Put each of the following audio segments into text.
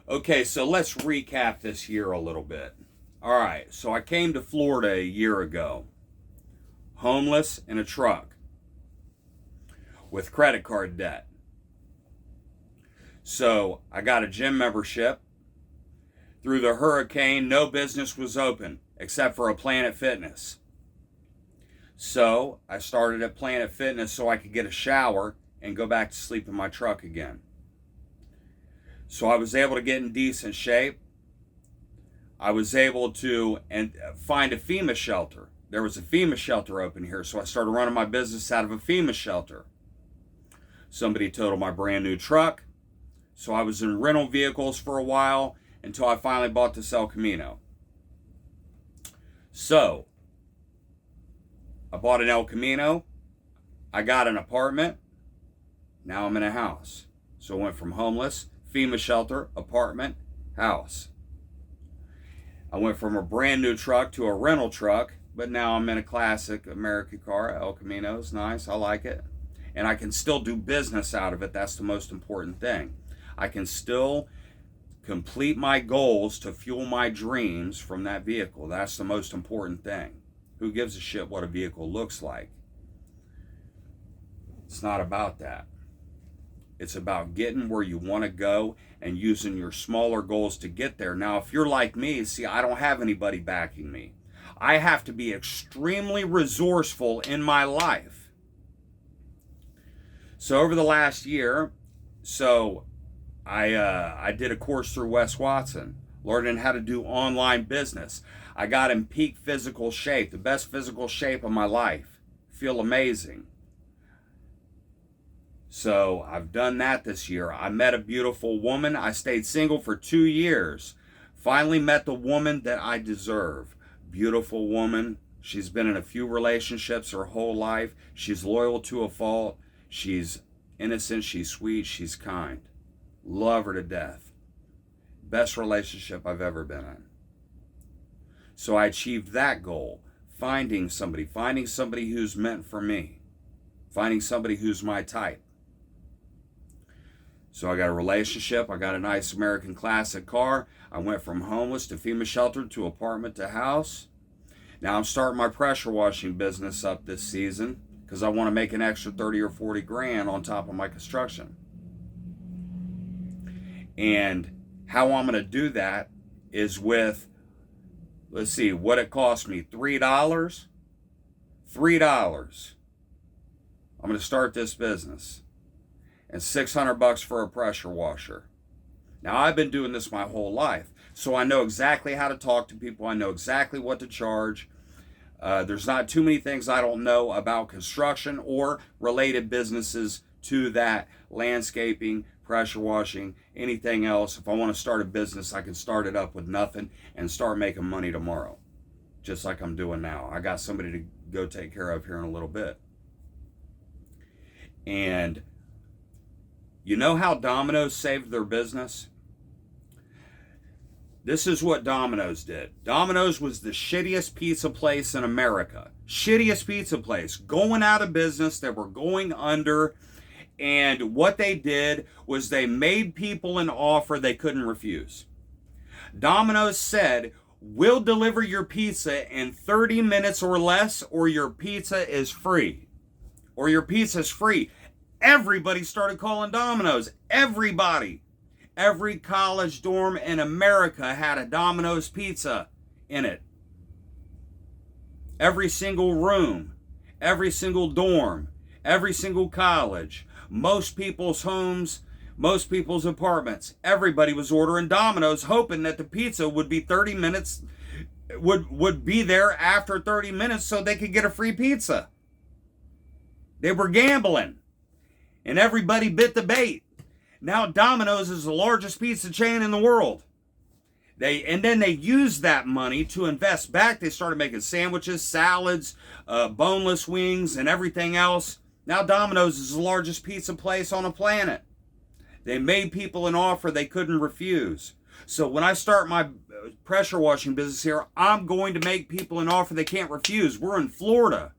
Okay, so let's recap this year a little bit. All right, so I came to Florida a year ago, homeless in a truck with credit card debt. So I got a gym membership. Through the hurricane, no business was open except for a Planet Fitness. So I started at Planet Fitness so I could get a shower and go back to sleep in my truck again. So I was able to get in decent shape. I was able to find a FEMA shelter. There was a FEMA shelter open here, so I started running my business out of a FEMA shelter. Somebody totaled my brand new truck, so I was in rental vehicles for a while until I finally bought this El Camino. So I bought an El Camino. I got an apartment. Now I'm in a house. So I went from homeless, FEMA shelter, apartment, house. I went from a brand new truck to a rental truck, but now I'm in a classic American car. El Camino is nice. I like it. And I can still do business out of it. That's the most important thing. I can still complete my goals to fuel my dreams from that vehicle. That's the most important thing. Who gives a shit what a vehicle looks like? It's not about that. It's about getting where you want to go and using your smaller goals to get there. Now, if you're like me, see, I don't have anybody backing me. I have to be extremely resourceful in my life. So over the last year, I did a course through Wes Watson, learning how to do online business. I got in peak physical shape, the best physical shape of my life. Feel amazing. So I've done that this year. I met a beautiful woman. I stayed single for 2 years. Finally met the woman that I deserve. Beautiful woman. She's been in a few relationships her whole life. She's loyal to a fault. She's innocent. She's sweet. She's kind. Love her to death. Best relationship I've ever been in. So I achieved that goal. Finding somebody who's meant for me. Finding somebody who's my type. So I got a relationship. I got a nice American classic car. I went from homeless to FEMA shelter to apartment to house. Now I'm starting my pressure washing business up this season because I want to make an extra 30 or 40 grand on top of my construction. And how I'm going to do that is with, let's see, what it cost me, $3? $3. I'm going to start this business. And $600 for a pressure washer. Now, I've been doing this my whole life, so I know exactly how to talk to people. I know exactly what to charge. There's not too many things I don't know about construction or related businesses to that. Landscaping, pressure washing, anything else. If I want to start a business, I can start it up with nothing and start making money tomorrow, just like I'm doing now. I got somebody to go take care of here in a little bit. And you know how Domino's saved their business? This is what Domino's did. Domino's was the shittiest pizza place in America. Shittiest pizza place. Going out of business. They were going under. And what they did was they made people an offer they couldn't refuse. Domino's said, we'll deliver your pizza in 30 minutes or less, or your pizza is free. Or your pizza's free. Everybody started calling Domino's. Everybody. Every college dorm in America had a Domino's pizza in it. Every single room. Every single dorm. Every single college. Most people's homes. Most people's apartments. Everybody was ordering Domino's, hoping that the pizza would be 30 minutes, would be there after 30 minutes so they could get a free pizza. They were gambling. And everybody bit the bait. Now Domino's is the largest pizza chain in the world. Then they used that money to invest back. They started making sandwiches, salads, boneless wings, and everything else. Now Domino's is the largest pizza place on the planet. They made people an offer they couldn't refuse. So when I start my pressure washing business here, I'm going to make people an offer they can't refuse. We're in Florida.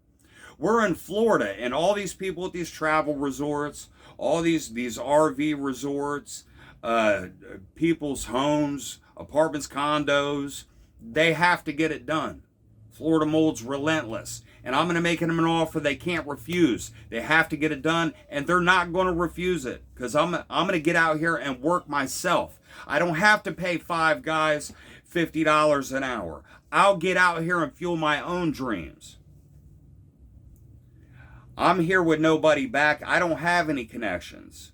And all these people at these travel resorts, all these RV resorts, uh, people's homes, apartments, condos. They have to get it done. Florida Mold's relentless. And I'm going to make them an offer they can't refuse. They have to get it done, and they're not going to refuse it, because I'm going to get out here and work myself. I don't have to pay 5 guys $50 an hour. I'll get out here and fuel my own dreams. I'm here with nobody back. I don't have any connections.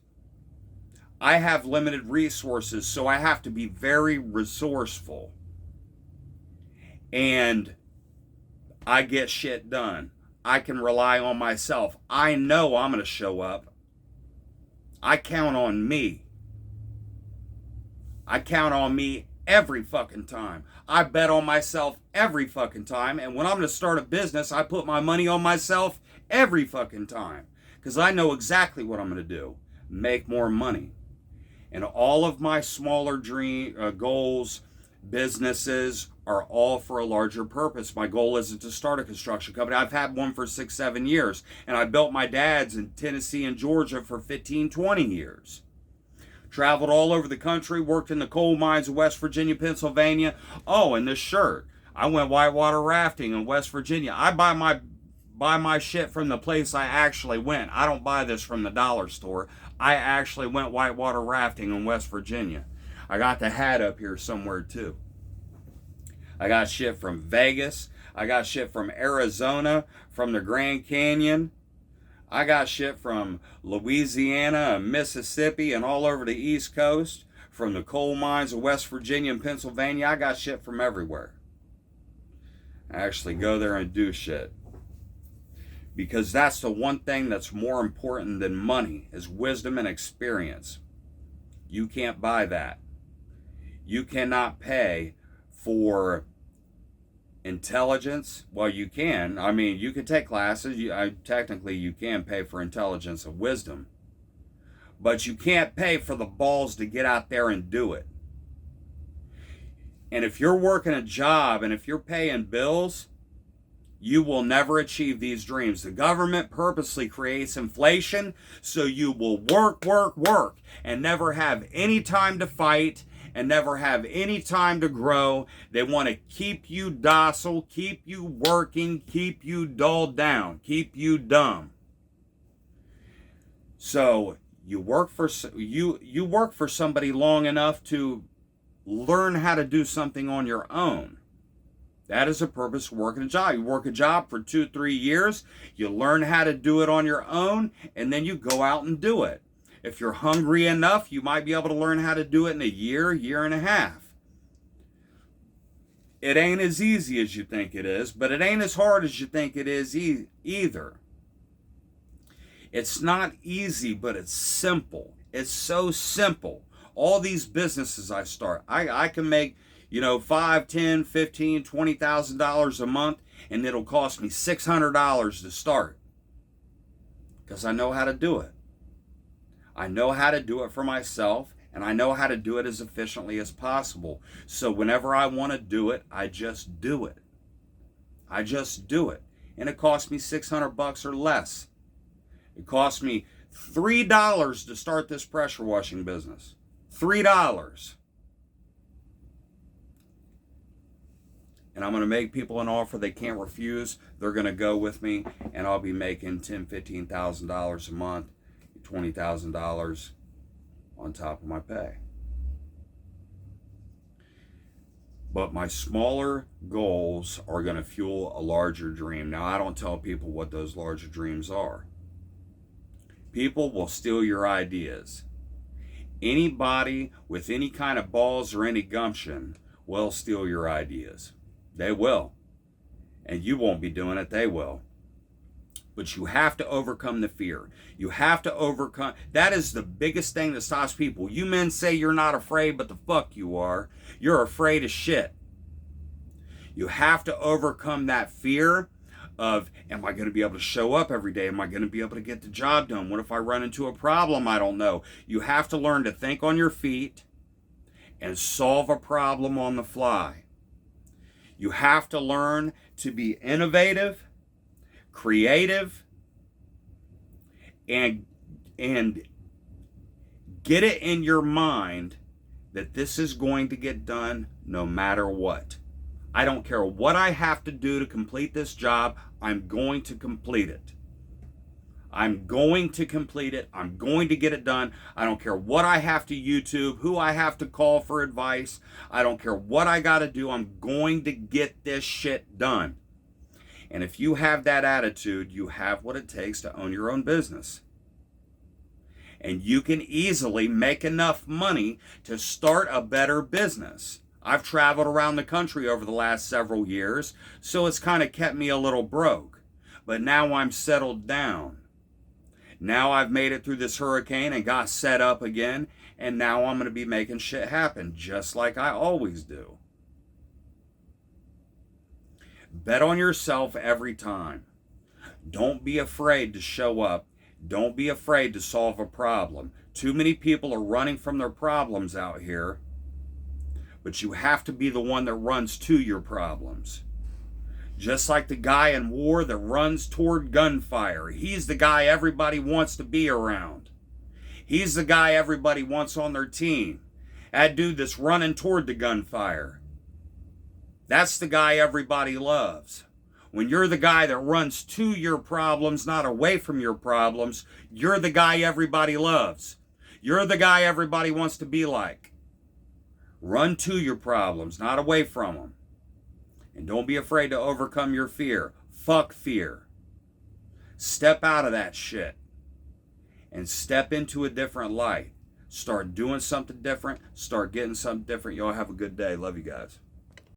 I have limited resources, so I have to be very resourceful. And I get shit done. I can rely on myself. I know I'm going to show up. I count on me. I count on me every fucking time. I bet on myself every fucking time. And when I'm going to start a business, I put my money on myself every fucking time. Because I know exactly what I'm going to do. Make more money. And all of my smaller goals, businesses, are all for a larger purpose. My goal isn't to start a construction company. I've had one for 6-7 years. And I built my dad's in Tennessee and Georgia for 15-20 years. Traveled all over the country, worked in the coal mines of West Virginia, Pennsylvania. Oh, and this shirt. I went whitewater rafting in West Virginia. I buy my shit from the place I actually went. I don't buy this from the dollar store. I actually went whitewater rafting in West Virginia. I got the hat up here somewhere too. I got shit from Vegas. I got shit from Arizona, from the Grand Canyon. I got shit from Louisiana and Mississippi and all over the East Coast, from the coal mines of West Virginia and Pennsylvania. I got shit from everywhere. I actually go there and do shit. Because that's the one thing that's more important than money, is wisdom and experience. You can't buy that. You cannot pay for intelligence. Well, you can. I mean, you can take classes. Technically, you can pay for intelligence and wisdom. But you can't pay for the balls to get out there and do it. And if you're working a job and if you're paying bills, you will never achieve these dreams. The government purposely creates inflation so you will work, and never have any time to fight and never have any time to grow. They want to keep you docile, keep you working, keep you dulled down, keep you dumb. So you work for somebody long enough to learn how to do something on your own. That is the purpose of working a job. You work a job for 2-3 years, you learn how to do it on your own, and then you go out and do it. If you're hungry enough, you might be able to learn how to do it in a year and a half. It ain't as easy as you think it is, but it ain't as hard as you think it is either. It's not easy, but it's simple. It's so simple. All these businesses I start, I can make, $5, $10, $15, $20,000 a month, and it'll cost me $600 to start. Because I know how to do it. I know how to do it for myself, and I know how to do it as efficiently as possible. So whenever I want to do it, I just do it. I just do it. And it costs me $600 or less. It cost me $3 to start this pressure washing business. $3. And I'm going to make people an offer they can't refuse. They're going to go with me, and I'll be making $10,000, $15,000 a month, $20,000 on top of my pay. But my smaller goals are going to fuel a larger dream. Now, I don't tell people what those larger dreams are. People will steal your ideas. Anybody with any kind of balls or any gumption will steal your ideas. They will. And you won't be doing it, they will. But you have to overcome the fear. You have to overcome. That is the biggest thing that stops people. You men say you're not afraid, but the fuck you are. You're afraid of shit. You have to overcome that fear of, am I going to be able to show up every day? Am I going to be able to get the job done? What if I run into a problem I don't know? You have to learn to think on your feet and solve a problem on the fly. You have to learn to be innovative, creative, and Get it in your mind that this is going to get done no matter what. I don't care what I have to do to complete this job, I'm going to complete it. I'm going to complete it. I'm going to get it done. I don't care what I have to YouTube, who I have to call for advice. I don't care what I got to do. I'm going to get this shit done. And if you have that attitude, you have what it takes to own your own business. And you can easily make enough money to start a better business. I've traveled around the country over the last several years, so it's kind of kept me a little broke. But now I'm settled down. Now I've made it through this hurricane and got set up again, and now I'm going to be making shit happen, just like I always do. Bet on yourself every time. Don't be afraid to show up. Don't be afraid to solve a problem. Too many people are running from their problems out here, but you have to be the one that runs to your problems. Just like the guy in war that runs toward gunfire. He's the guy everybody wants to be around. He's the guy everybody wants on their team. That dude that's running toward the gunfire. That's the guy everybody loves. When you're the guy that runs to your problems, not away from your problems, you're the guy everybody loves. You're the guy everybody wants to be like. Run to your problems, not away from them. And don't be afraid to overcome your fear. Fuck fear. Step out of that shit and step into a different light. Start doing something different. Start getting something different. Y'all have a good day. Love you guys.